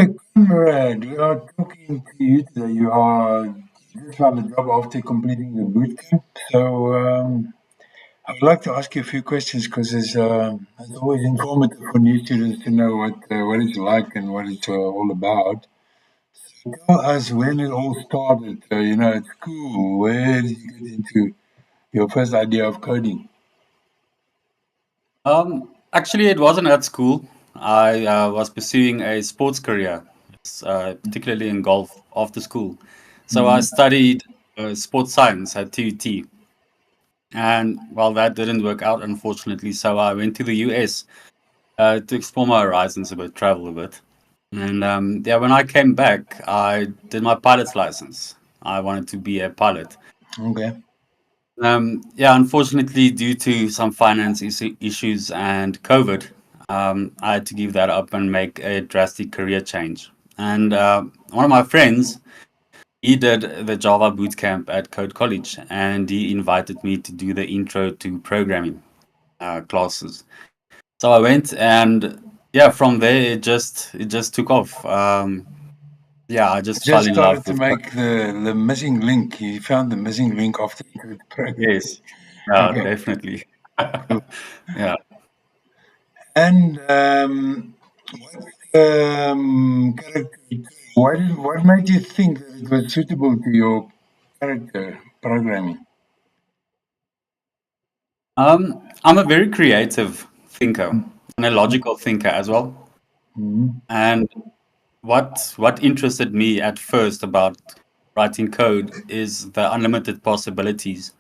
Okay, Conrad, we are talking to you today. You are just found a job after completing the boot camp. So I would like to ask you a few questions because it's always informative for new students to know what it's like and what it's all about. Tell us when it all started. At school. Where did you get into your first idea of coding? Actually, it wasn't at school. I was pursuing a sports career, particularly in golf after school. So I Mhm. studied sports science at TUT. And well, that didn't work out, unfortunately. So I went to the US to explore my horizons a bit, travel a bit. And yeah, when I came back, I did my pilot's license. I wanted to be a pilot. Okay. Yeah, unfortunately, due to some finance issues and COVID, I had to give that up and make a drastic career change. And one of my friends, he did the Java bootcamp at Code College, and he invited me to do the intro to programming classes. So I went, and yeah, from there it just took off. Yeah, I I just fell just in started love to with make the missing link. You found the missing link after the program. yes, yeah, Okay, definitely. cool. Yeah. And character, what made you think that it was suitable to your character programming? I'm a very creative thinker and a logical thinker as well. Mhm. And what interested me at first about writing code is the unlimited possibilities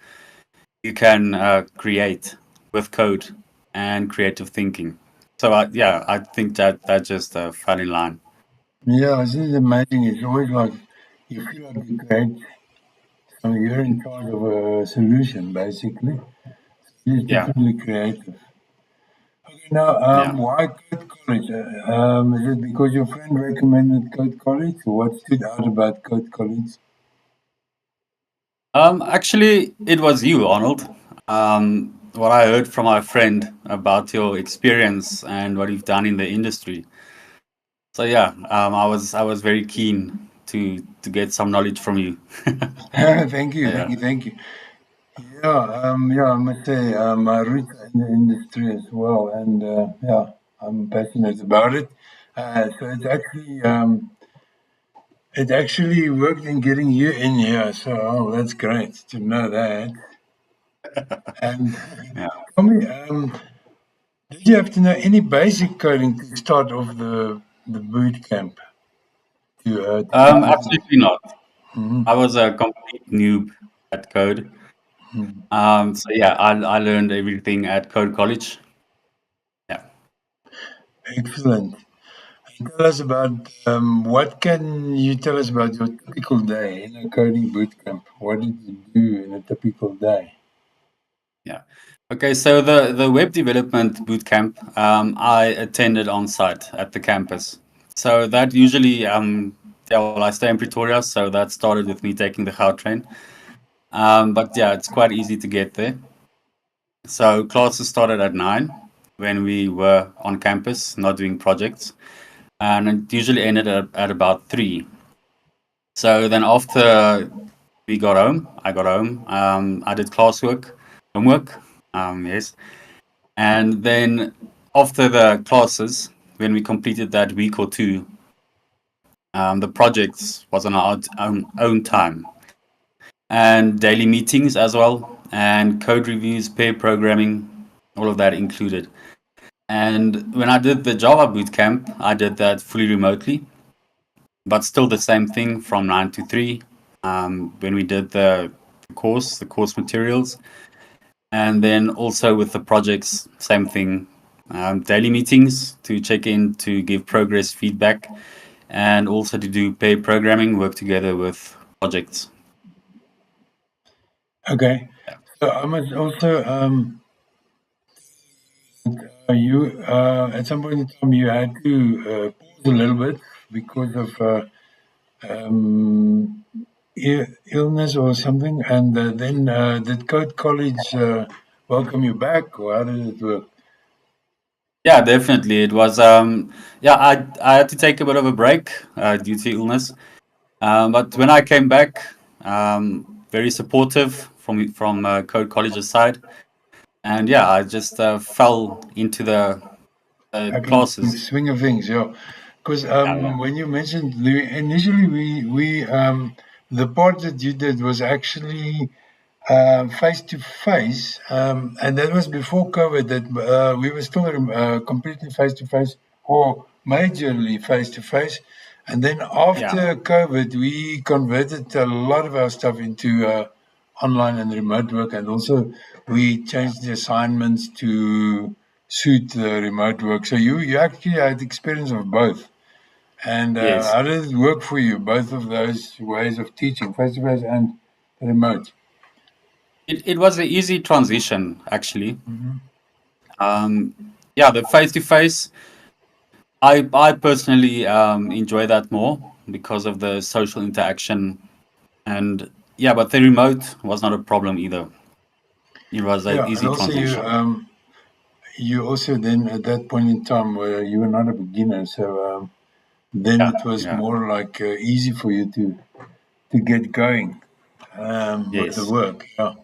you can create with code and creative thinking. So yeah, I think that just fell in line. Yeah, this is amazing. It's always like you feel like you create, so you're in charge of a solution, basically. It's Yeah, definitely creative. Okay, now, yeah. why Code College? Is it because your friend recommended Code College, or what stood out about Code College? Actually, it was you, Arnold. What I heard from my friend about your experience and what you've done in the industry. So yeah, I was very keen to get some knowledge from you. Thank you, thank Yeah, you, thank you. Yeah, I must say, I read in the industry as well, and yeah, I'm passionate about it. So it actually worked in getting you in here. So that's great to know that. And yeah. tell me, did you have to know any basic coding to start off the boot camp to get into Absolutely not. it? I was a complete noob at code. Mhm. So yeah, I learned everything at Code College. Yeah. Excellent. Tell us about what can you tell us about your typical day in a coding bootcamp? What did you do in a typical day? Yeah. Okay, so the web development bootcamp I attended on site at the campus. So that usually yeah, well, I stay in Pretoria, so that started with me taking the Gautrain. But yeah, it's quite easy to get there. So classes started at 9 when we were on campus, not doing projects, and it usually ended at about 3. So then after we got home, I got home, I did classwork, homework, yes. And then after the classes, when we completed that week or two, the projects was on our own time and daily meetings as well, and code reviews, pair programming, all of that included. And when I did the Java bootcamp, I did that fully remotely, but still the same thing from 9 to 3. When we did the course materials, and then also with the projects, same thing. Daily meetings to check in, to give progress feedback, and also to do pair programming, work together with projects. Okay, Yeah. so I must also you at some point in time you had to pause a little bit because of um, illness or something, and then did Code College welcome you back, or how did it work? Yeah, definitely. It was yeah, I had to take a bit of a break due to illness. But when I came back, very supportive from Code College's side, and yeah, I just fell into the Back in the classes. swing of things, yeah. Because Yeah, yeah, when you mentioned initially we the part that you did was actually face to face, and that was before COVID. That we were still completely face to face or majorly face to face, and then yeah. after COVID, we converted a lot of our stuff into online and remote work, and also we changed the assignments to suit the remote work. So you actually had experience of both. And Yes. how did it work for you? Both of those ways of teaching, face to face and remote. It was an easy transition, actually. Mhm. Yeah, the face to face, I personally enjoy that more because of the social interaction, and yeah, but the remote was not a problem either. It was an Yeah, and easy also transition. you also then at that point in time where you were not a beginner, so then Yeah, it was yeah, more like easy for you to get going with the yes. work. Yeah.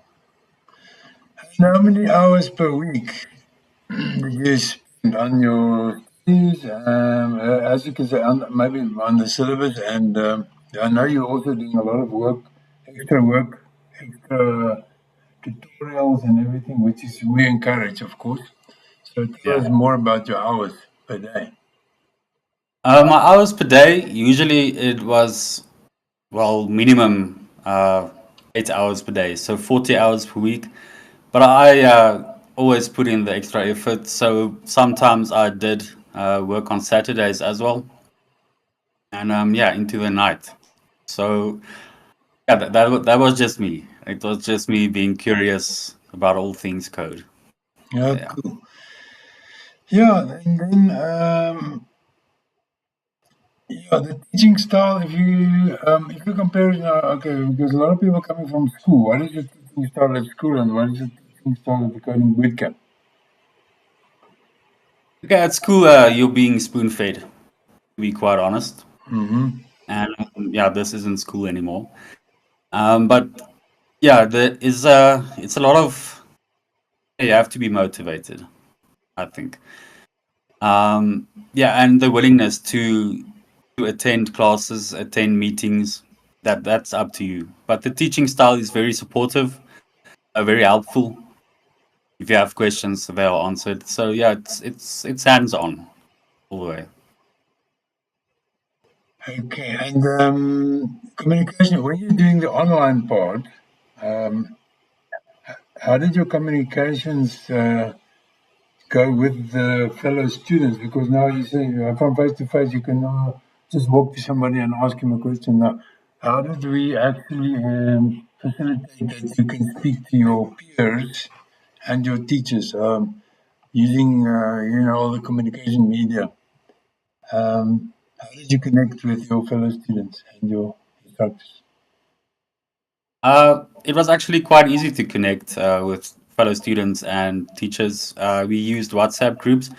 And how many hours per week did you spend on your studies? As you can say, maybe on the syllabus, and I know you're also doing a lot of work, extra tutorials and everything, which is we encourage, of course. So tell Yeah. us more about your hours per day. My hours per day, usually it was, well, minimum 8 hours per day, so 40 hours per week. But I always put in the extra effort, so sometimes I did work on Saturdays as well, and yeah, into the night. So yeah, that was just me. It was just me being curious about all things code. Yeah, Yeah. cool. Yeah, and then yeah, the teaching style. If you compare it now, okay, because a lot of people coming from school. What is the teaching style at school, and what is the teaching style at the coding bootcamp? Okay, at school, you're being spoon fed, to be quite honest. Mm-hmm. And yeah, this isn't school anymore. But yeah, there is it's a lot of, you have to be motivated, I think. Yeah, and the willingness to attend classes, attend meetings, that's up to you. But the teaching style is very supportive, very helpful. If you have questions, they are answered. So yeah, it's hands on all the way. Okay, and communication. When you're doing the online part, um, how did your communications go with the fellow students? Because now you say from face to face, you can just walk to somebody and ask him a question. Now, how did we actually facilitate that you can speak to your peers and your teachers using all the communication media? How did you connect with your fellow students and your instructors? It was actually quite easy to connect with fellow students and teachers. We used WhatsApp groups,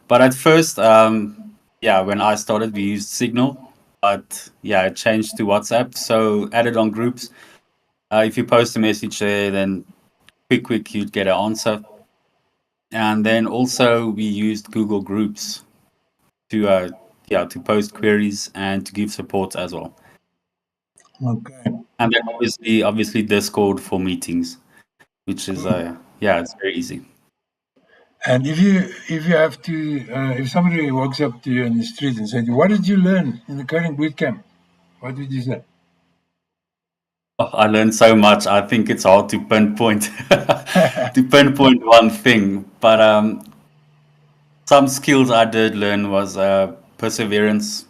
but at first, yeah, when I started, we used Signal, but yeah, it changed to WhatsApp. So added on groups. If you post a message there, then quick, you'd get an answer. And then also we used Google Groups to yeah, to post queries and to give support as well. Okay, And then obviously Discord for meetings, which is cool. yeah, it's very easy. And if you have to, if somebody walks up to you in the street and said, "What did you learn in the coding boot camp?" What would you say? Oh, I learned so much. I think it's hard to pinpoint to pinpoint one thing, but some skills I did learn was perseverance,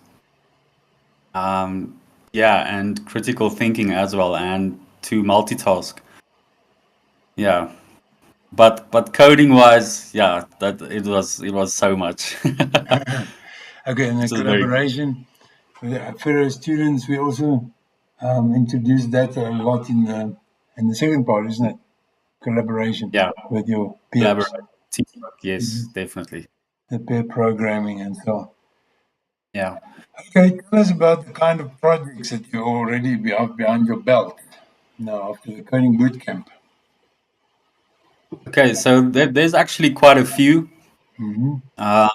yeah, and critical thinking as well, and to multitask. Yeah, but coding wise, yeah, that it was so much. Okay, and the Which is very good. collaboration with the fellow students, we also introduced that a lot in the second part, isn't it? Collaboration Yeah, with your peers. collaborate, teamwork. Yes, definitely. the pair programming and so on. Yeah. Okay, tell us about the kind of projects that you already have behind your belt now after the coding bootcamp. Okay, so there's actually quite a few. Hmm. Uh,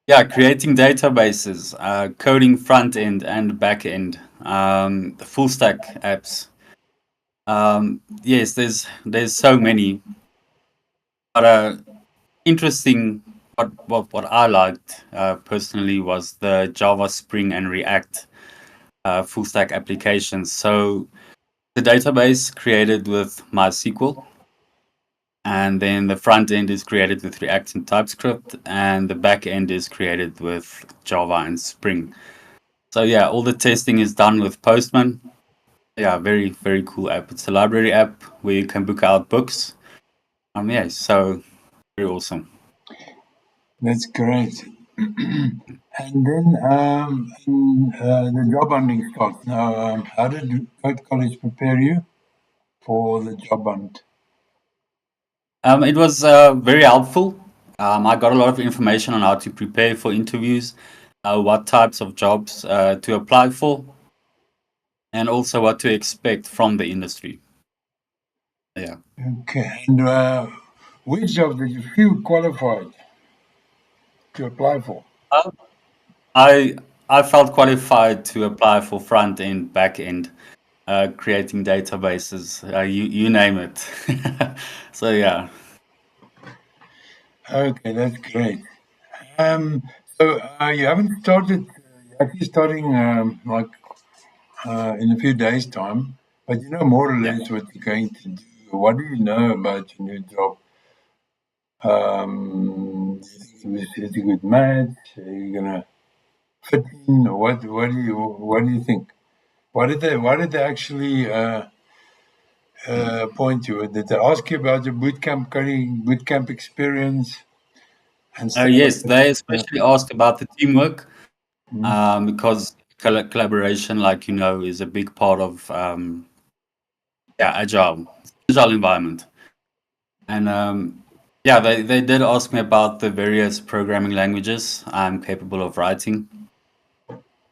yeah, creating databases, coding front end and back end, full stack apps. Yes, there's so many, but interesting. What I liked personally was the Java, Spring, and React full stack applications. So the database created with MySQL, and then the front end is created with React and TypeScript, and the back end is created with Java and Spring. So yeah, all the testing is done with Postman. Yeah, very very cool app. It's a library app where you can book out books. Yeah, so very awesome. That's great. And then the job hunting starts. Now, how did Code College prepare you for the job hunt? It was very helpful. I got a lot of information on how to prepare for interviews, what types of jobs to apply for, and also what to expect from the industry. Yeah. Okay, and which job did you feel qualified to apply for? Um, I I felt qualified to apply for front end, back end, creating databases, you name it. So yeah, Okay, that's great. Um, so you haven't started, you're actually starting like in a few days' time, but you know more or yeah. less what you're going to do. What do you know about your new job? Do you think it's a good match? Are you gonna fit in, or what do you think? Why did they actually appoint you? Did they ask you about your bootcamp coding, bootcamp experience and stuff like Yes, that? they Yeah. especially asked about the teamwork Mm. because collaboration, like you know, is a big part of yeah, agile environment. And yeah, they did ask me about the various programming languages I'm capable of writing.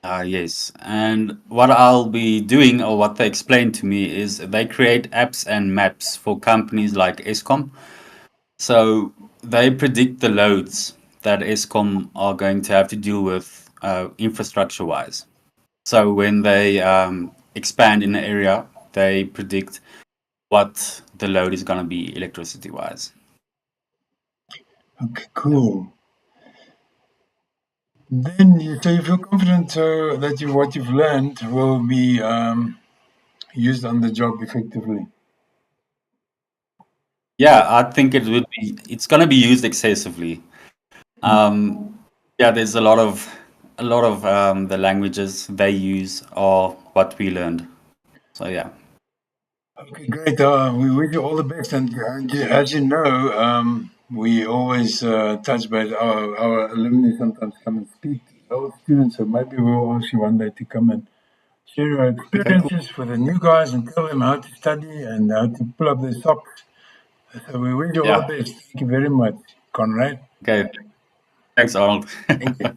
Yes, and what I'll be doing, or what they explained to me, is they create apps and maps for companies like Eskom. So they predict the loads that Eskom are going to have to deal with infrastructure-wise. So when they expand in an area, they predict what the load is going to be electricity-wise. Okay, cool. Then you feel confident that what you've learned will be used on the job effectively. Yeah, I think it's going to be used excessively. Yeah, there's a lot of the languages they use are what we learned. So yeah. Okay, great. We wish you all the best. And as you know, we always touch base. Our alumni sometimes come and speak to our students, so maybe we'll ask you one day to come and share your Okay, cool. experiences with the new guys and tell them how to study and how to pull up their socks. So we wish you all the Yeah. best. Thank you very much, Conrad. Okay. Thanks, Arnold. Thank you.